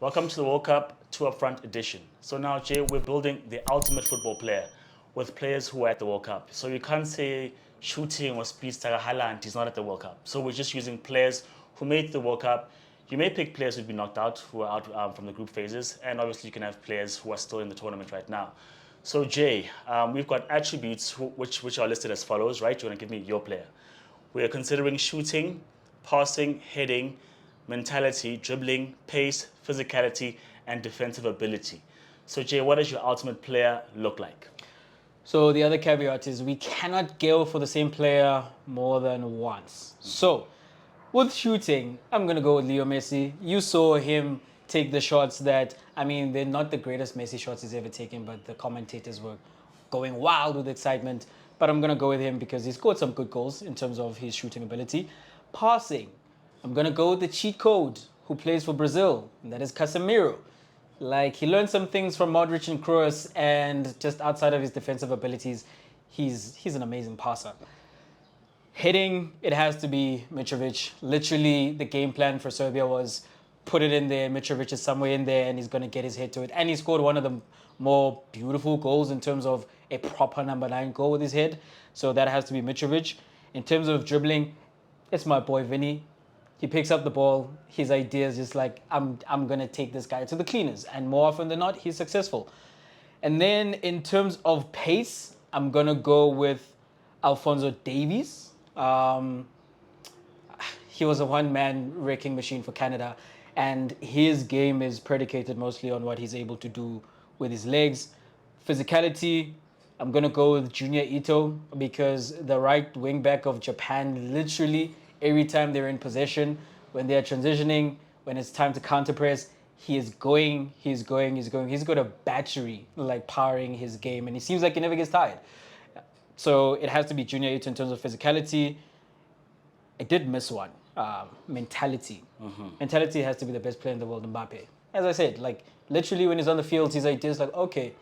Welcome to the World Cup Two Upfront edition. So now, Jay, we're building the ultimate football player with players who are at the World Cup. So you can't say shooting or speed Taga Haaland is not at the World Cup. So we're just using players who made the World Cup. You may pick players who've been knocked out, who are out from the group phases, and obviously you can have players who are still in the tournament right now. So Jay, we've got attributes which are listed as follows, right? You want to give me your player. We are considering shooting, passing, heading, mentality, dribbling, pace, physicality, and defensive ability. So Jay, what does your ultimate player look like? So the other caveat is we cannot go for the same player more than once. So with shooting, I'm going to go with Leo Messi. You saw him take the shots that, they're not the greatest Messi shots he's ever taken, but the commentators were going wild with excitement. But I'm going to go with him because he scored some good goals in terms of his shooting ability. Passing, I'm going to go with the cheat code who plays for Brazil, and that is Casemiro. Like, he learned some things from Modric and Kroos, and just outside of his defensive abilities, he's an amazing passer. Heading, it has to be Mitrovic. Literally, the game plan for Serbia was put it in there, Mitrovic is somewhere in there, and he's going to get his head to it. And he scored one of the more beautiful goals in terms of a proper number 9 goal with his head. So that has to be Mitrovic. In terms of dribbling, it's my boy Vinny. He picks up the ball. His idea is just like, I'm going to take this guy to the cleaners. And more often than not, he's successful. And then in terms of pace, I'm going to go with Alphonso Davies. He was a one-man wrecking machine for Canada. And his game is predicated mostly on what he's able to do with his legs. Physicality, I'm going to go with Junior Ito because the right wing back of Japan, literally every time they're in possession, when they're transitioning, when it's time to counter press, he's got a battery like powering his game, and he seems like he never gets tired. So it has to be Junior Ito in terms of physicality. I did miss one. Mentality. Mm-hmm. Mentality has to be the best player in the world, Mbappe. As I said, like literally when he's on the field, his idea is like, okay,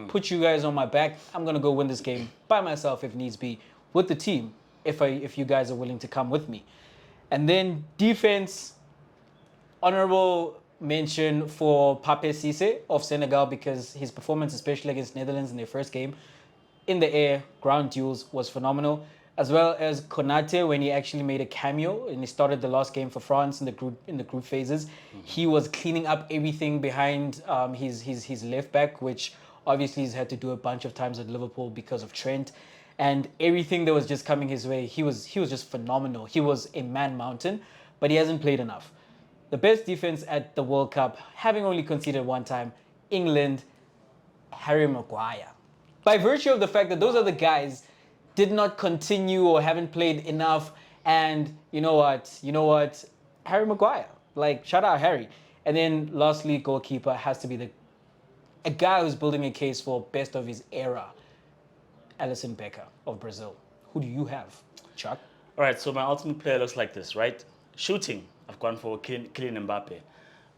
put you guys on my back. I'm going to go win this game by myself if needs be, with the team, if you guys are willing to come with me. And then defense, honorable mention for Pape Cisse of Senegal because his performance, especially against Netherlands in their first game, in the air, ground duels was phenomenal. As well as Konate when he actually made a cameo and he started the last game for France in the group phases. Mm-hmm. He was cleaning up everything behind his left back, which obviously he's had to do a bunch of times at Liverpool because of Trent. And everything that was just coming his way, he was just phenomenal. He was a man mountain, but he hasn't played enough. The best defense at the World Cup, having only conceded one time, England, Harry Maguire. By virtue of the fact that those other guys did not continue or haven't played enough, and you know what, Harry Maguire. Like, shout out Harry. And then lastly, goalkeeper has to be a guy who's building a case for best of his era, Alisson Becker of Brazil. Who do you have, Chuck? All right, so my ultimate player looks like this, right? Shooting, I've gone for Kylian Mbappe.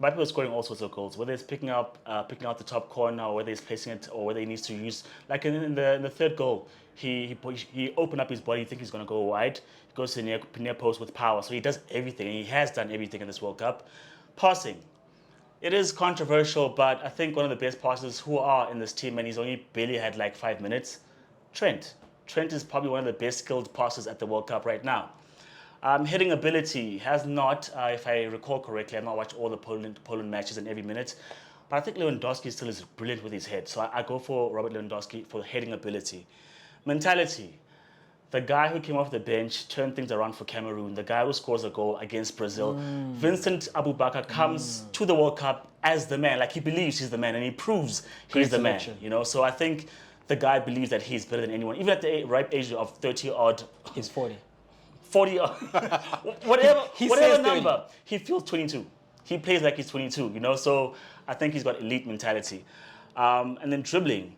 Mbappe was scoring all sorts of goals, whether it's picking out the top corner, or whether he's placing it, or whether he needs to use, like in the third goal, he opened up his body, think he's going to go wide, he goes to the near post with power, so he does everything, and he has done everything in this World Cup. Passing, it is controversial, but I think one of the best passers who are in this team, and he's only barely had like 5 minutes, Trent. Trent is probably one of the best skilled passers at the World Cup right now. Hitting ability has not, if I recall correctly, I've not watched all the Poland matches in every minute, but I think Lewandowski still is brilliant with his head. So I go for Robert Lewandowski for hitting ability. Mentality. The guy who came off the bench, turned things around for Cameroon, the guy who scores a goal against Brazil. Vincent Abubakar comes to the World Cup as the man, like he believes he's the man, and he proves he's the man. So I think the guy believes that he's better than anyone. Even at the ripe age of 30 odd. He's 40. 40, whatever number, he feels 22. He plays like he's 22, so I think he's got elite mentality. And then dribbling,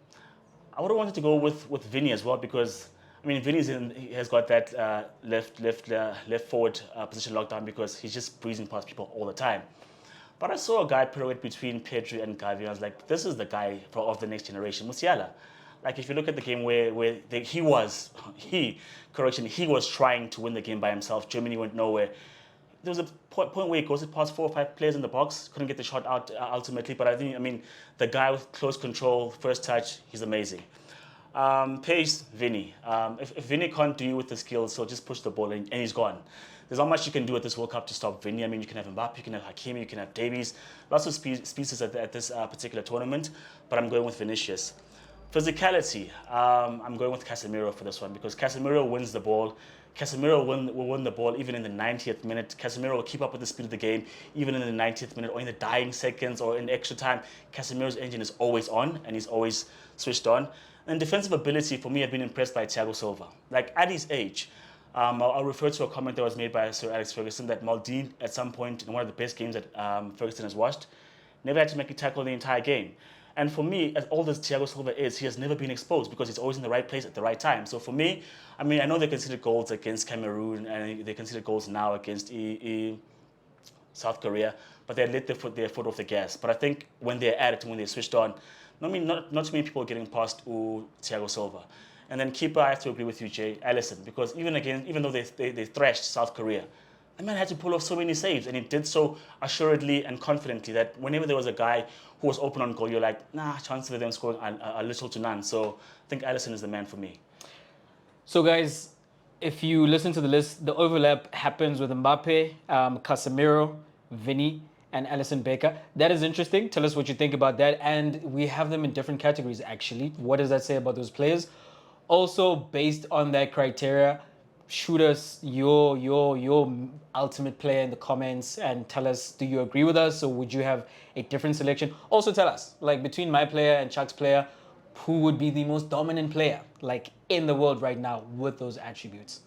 I would have wanted to go with Vinny as well because, Vinny has got that left forward position locked down because he's just breezing past people all the time. But I saw a guy pirouette between Pedri and Gavi, and I was like, this is the guy of the next generation, Musiala. Like, if you look at the game where he was trying to win the game by himself. Germany went nowhere. There was a point where he goes past 4 or 5 players in the box, couldn't get the shot out ultimately. But I mean, the guy with close control, first touch, he's amazing. Pace, Vinny. If Vinny can't do with the skills, so just push the ball and he's gone. There's not much you can do at this World Cup to stop Vinny. I mean, you can have Mbappe, you can have Hakimi, you can have Davies. Lots of species at this particular tournament, but I'm going with Vinicius. Physicality, I'm going with Casemiro for this one because Casemiro wins the ball. Casemiro will win the ball even in the 90th minute. Casemiro will keep up with the speed of the game even in the 90th minute or in the dying seconds or in extra time. Casemiro's engine is always on and he's always switched on. And defensive ability, for me, I've been impressed by Thiago Silva. Like, at his age, I'll refer to a comment that was made by Sir Alex Ferguson that Maldini, at some point in one of the best games that Ferguson has watched, never had to make a tackle the entire game. And for me, as old as Thiago Silva is, he has never been exposed because he's always in the right place at the right time. So for me, I mean, I know they conceded goals against Cameroon and they conceded goals now against South Korea, but they let their foot off the gas. But I think when they're at it, when they're switched on, not too many people are getting past Thiago Silva. And then keeper, I have to agree with you, Jay, Alisson, because even though they thrashed South Korea, the man had to pull off so many saves, and he did so assuredly and confidently that whenever there was a guy who was open on goal, you're like, nah, chances of them scoring are little to none. So I think Alisson is the man for me. So guys, if you listen to the list, the overlap happens with Mbappe, Casemiro, Vinny, and Alisson Becker. That is interesting. Tell us what you think about that. And we have them in different categories, actually. What does that say about those players? Also, based on that criteria, shoot us your ultimate player in the comments and tell us, do you agree with us or would you have a different selection? Also tell us, like, between my player and Chuck's player, who would be the most dominant player, like, in the world right now with those attributes?